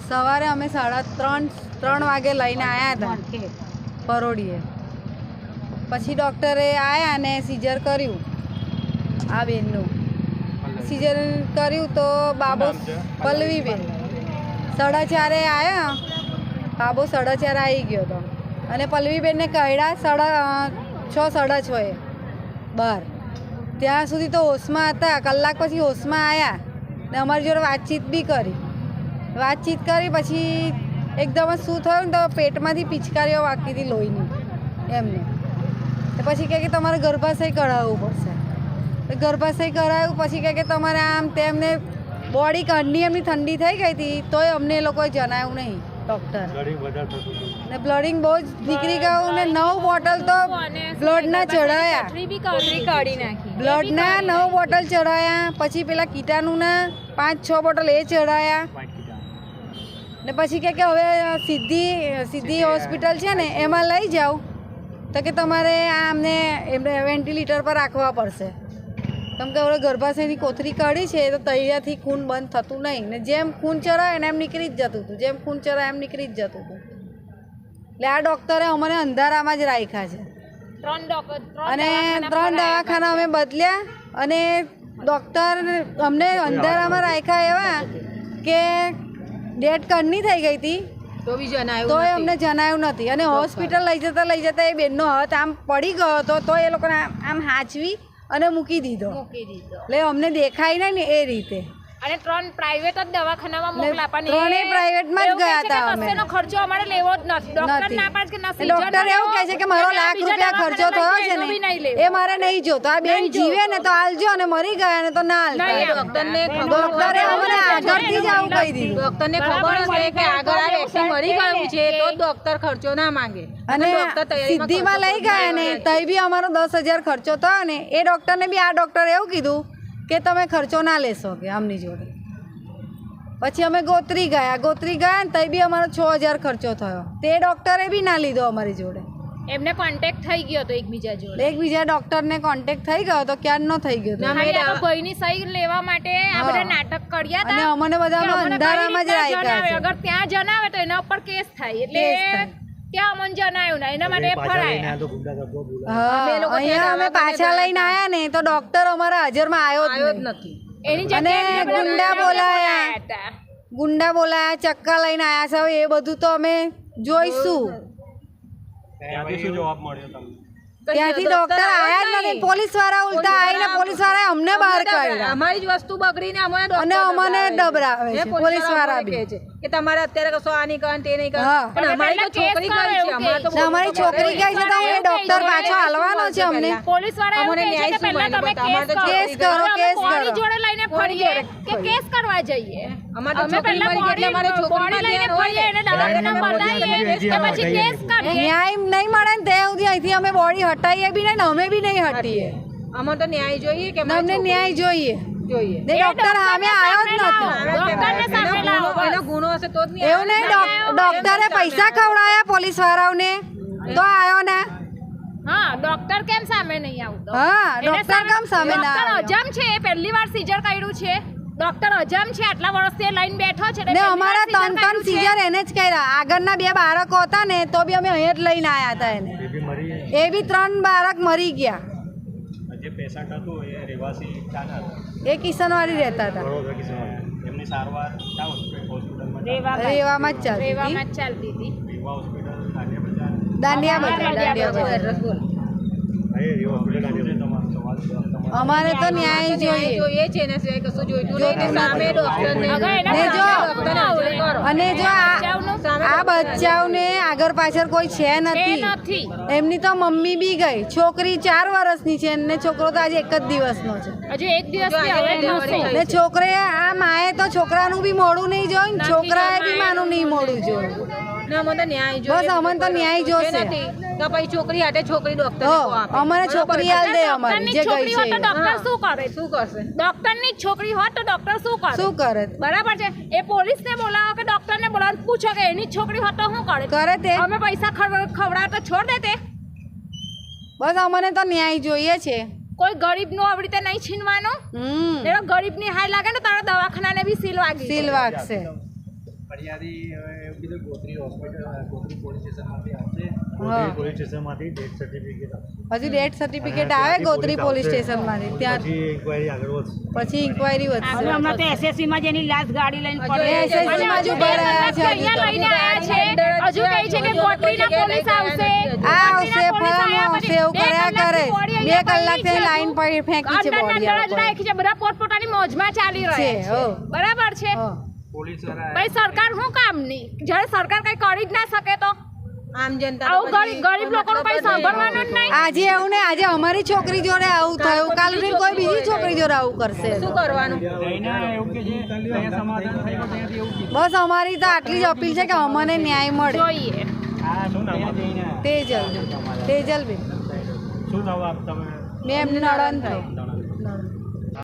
સવારે અમે 3:30 વાગે લઈને આવ્યા હતા પરોડીએ. પછી ડૉક્ટરે આવ્યા અને સીઝર કર્યું. આ બેનનું સીઝર કર્યું તો બાબો પલ્લવીબેન 4:30 આવ્યા. બાબો 4:30 આવી ગયો હતો અને પલ્લવીબેનને કાઢ્યા 6:30 બહાર. ત્યાં સુધી તો હોશમાં હતા. કલાક પછી હોશમાં આવ્યા ને અમારી જોડે વાતચીત બી કરી. પછી એકદમ જ શું થયું ને તો પેટમાંથી પિચકારીઓ વાગતી હતી લોહીની એમને. પછી કહે કે તમારે ગર્ભાશય કરાવવું પડશે. ગર્ભાશય કરાવ્યું. પછી કહે કે તમારે આમ તેમને બોડી કાઢની એમની ઠંડી થઈ ગઈ હતી તોય અમને એ લોકોએ જણાવ્યું નહીં ડૉક્ટર. ને બ્લડિંગ બહુ જ નીકળી ગયું ને 9 બોટલ તો બ્લડના ચઢાયા. બ્લડના 9 બોટલ ચઢાયા. પછી પેલા કીટાણુના 5-6 બોટલ એ ચઢાયા. ને પછી કે હવે સીધી હોસ્પિટલ છે ને એમાં લઈ જાઓ તો કે તમારે આમને એમને વેન્ટિલેટર પર રાખવા પડશે. કેમ કે હવે ગર્ભાશયની કોથળી કાઢી છે તો તૈયારથી ખૂન બંધ થતું નહીં. ને જેમ ખૂન ચડાવે ને એમ નીકળી જ જતું હતું. એમ નીકળી જ જતું હતું. એટલે આ ડૉક્ટરે અમને અંધારામાં જ રાખ્યા છે. 3 દવાખાના અમે બદલ્યા અને ડૉક્ટર અમને અંધારામાં રાખ્યા એવા કે ડેટ કરની થઈ ગઈ હતી તોય અમને જણાયું નથી. અને હોસ્પિટલ લઈ જતા એ બેનનો હાથ આમ પડી ગયો હતો તો એ લોકોને આમ હાંચવી અને મૂકી દીધો. એટલે અમને દેખાય નહીં ને એ રીતે. અને 3 પ્રાઇવેટ જ દવાખાનામાં મોકલાવાની. 3 પ્રાઇવેટમાં જ ગયા હતા અમે. કશેનો ખર્ચો અમારે લેવો જ નથી. ડોક્ટર ના પાડે કે નથી. ડોક્ટર એવું કહે છે કે મારો ₹1,00,000 ખર્ચો થયો છે ને એ મારે નહીં જોતો. આ બેન જીવે ને તો આલજો અને મરી ગયા ને તો ના આલજો. ડોક્ટરે અમને આગળથી જ આવું કહી દીધું. ડોક્ટરને ખબર હશે કે આગળ આ વ્યક્તિ મરી ગયું છે તો ડોક્ટર ખર્ચો ના માંગે. અને સિદ્ધિમાં લઈ ગયા ને તઈ બી અમારો 10,000 ખર્ચો થયો ને એ ડોક્ટરને બી આ ડોક્ટરે એવું કીધું કે તમે ખર્ચો ના લેશો કે આમની જોડે. પછી અમે ગોત્રી ગયા ને તઈ બી અમારો 6,000 ખર્ચો થયો. તે ડૉક્ટરે બી ના લીધો અમારી જોડે. એમને કોન્ટેક્ટ થઈ ગયો તો એકબીજા જોડે. એકબીજા ડૉક્ટરને કોન્ટેક્ટ થઈ ગયો તો ક્યારનો થઈ ગયો. ભાઈની સહી લેવા માટે આ બધા નાટક કર્યા હતા અને અમને બધાનો અંધારામાં જ રાખ્યા છે. અગર ત્યાં જણાવે તો એના ઉપર કેસ થાય. એટલે ત્યાં અમને જણાયું ને એના માટે ફરાયા. અહીંયા અમે પાછા લઈને આવ્યા ને તો ડોક્ટર અમારા હાજરમાં આવ્યો જ નથી. એની અને ગુંડા બોલાયા ચક્કા લઈને આવ્યા છે. હવે એ બધું તો અમે જોઈશું. ત્યાંથી ડોક્ટર આયા જ નથી. પોલીસ વાળા ઉલટા આવીને પોલીસ વાળા અમને બહાર કાઢ્યા. અમારી જ વસ્તુ બગડીને અને અમને ડબરાવે છે પોલીસ વાળા બી કે તમારે અત્યારે કશો આ નહીં કરે તે નહીં કરે. પણ અમારી તો છોકરી ગઈ છે. અમારી છોકરી ગઈ છે તો એ ડોક્ટર પાછો હાલવાનો છે અમને. પોલીસ વાળા અમને ન્યાય શું મળે? કેસ કરો જોડે લઈને ફરીએ કે કેસ કરવા જઈએ. અમારે છોકરી મરી ગઈ એટલે અમારે છોકરીમાં ધ્યાન હોય એને દવાખાના બતાવીએ કે પછી કેસ કરીએ. ન્યાય નહીં મળે ને ત્યાં સુધી અહીંથી અમે બોડી હટાઈએ બી નહીં ને અમે બી નહીં હટીએ. અમારે તો ન્યાય જોઈએ કે અમને ન્યાય જોઈએ. ડોક્ટર સામે આવ્યો જ નતો. એનો ગુનો હશે તો જ નહીં. એવું નહીં ડોક્ટરે પૈસા ખવડાયા પોલીસ વાળાઓને તો આવ્યો ને. હા ડોક્ટર કેમ સામે નહીં આવતો? હા ડોક્ટર કેમ સામે ના ડોક્ટર આવ્યો? અજામ છે. પહેલી વાર સીઝર કર્યું છે. ડોક્ટર અજામ છે. આટલા વર્ષથી લાઈન બેઠો છે ને અમારા 3 સીઝર એને જ કર્યા. આગળના 2 બાળકો હતા ને તો બી અમે અહીંયા જ લઈને આવ્યા હતા એને. એ બી 3 બાળક મરી ગયા. જે પેશન્ટ હતું એ રહેવાસી ચાના હતા. એ કિશનવાડી રહેતા હતા. એમની સારવાર ક્યાં હોસ્પિટલમાં રેવામાં જ ચાલતી ચાલતી હતી. રેવા હોસ્પિટલ દાંડિયા દાંડિયા બજાર. અમારે તો ન્યાય જોઈએ છે ને કશું જોઈતું નહીં. સામે ડોક્ટરને અને જો આ બચ્ચાઓને આગળ પાછળ કોઈ છે નથી. એમની તો મમ્મી બી ગઈ. છોકરી 4 વર્ષની છે ને છોકરો તો આજે 1 જ દિવસનો છે. હજી 1 દિવસથી હવે ને છોકરે આ માએ તો છોકરાનું બી મોડું નહીં જોયું ને છોકરાએ બી માનું નહીં મોડું જોયું. બસ અમને તો ન્યાય જોશે. તો પછી છોકરી હાટે છોકરી ડોક્ટર અમારે છોકરી હાલ દે અમારી જે ગઈ છે. ડોક્ટર શું કરશે? ડોક્ટરની છોકરી હોત તો ડોક્ટર શું કરે? બરાબર છે. એ પોલીસને બોલાવો કે ડોક્ટરને બોલાવો પૂછો કે એની છોકરી હોત તો શું કરે તે? અમે પૈસા ખવડાવ તો છોડ દે તે. બસ અમને તો ન્યાય જોઈએ છે. કોઈ ગરીબનો આવી રીતે નહીં છીનવાનો. ગરીબની હાય લાગે ને તારા દવાખાનાને બી સીલ વાગશે. ફરિયાદી એવું કીધું ગોત્રી હોસ્પિટલ ગોત્રી પોલીસ સ્ટેશનમાંથી આવશે હા. પોલીસ સ્ટેશનમાંથી ડેથ સર્ટિફિકેટ આપશે હજુ ડેથ સર્ટિફિકેટ આવે ગોત્રી પોલીસ સ્ટેશનમાંથી ત્યાં પછી ઇન્ક્વાયરી આગળ વધશે પછી ઇન્ક્વાયરી વધશે હમણાં તો એસએસસી માં જેની લાશ ગાડી લઈને પડે SSC માં હજુ ભરાયા છે હજુ અહીંયા તો. લઈને આયા છે હજુ કહે છે કે ગોત્રીના પોલીસ આવશે આ આવશે ફલાણું આવશે એવું કર્યા કરે 2 કલાકથી લાઈન પર ફેંકી છે બોડી આ લોકોએ. રાખી છે બધા પોતપોતાની મોજમાં ચાલી છે રહ્યા હો છે બરાબર છે હો. પોલીસ વાળા ભાઈ સરકાર શું કામની જ્યારે સરકાર કઈ કરી જ ના શકે તો આમ જનતા આવું ગરીબ લોકોનું કઈ સાંભળવાનું જ નહીં આજે એવું ને આજે અમારી છોકરી જોડે આવું થયું કાલ ઉઠીને કોઈ બીજી છોકરી જોડે આવું કરશે શું કરવાનું એવું કે છે ત્યાં સમાધાન થઈ ગયું ત્યાંથી એવું કીધું બસ અમારી તો આટલી જ અપીલ છે કે અમને ન્યાય મળે જોઈએ શું નામ તેજલ તેજલબેન શું નામ આપ તમે મેં એમની નણંદ થઈ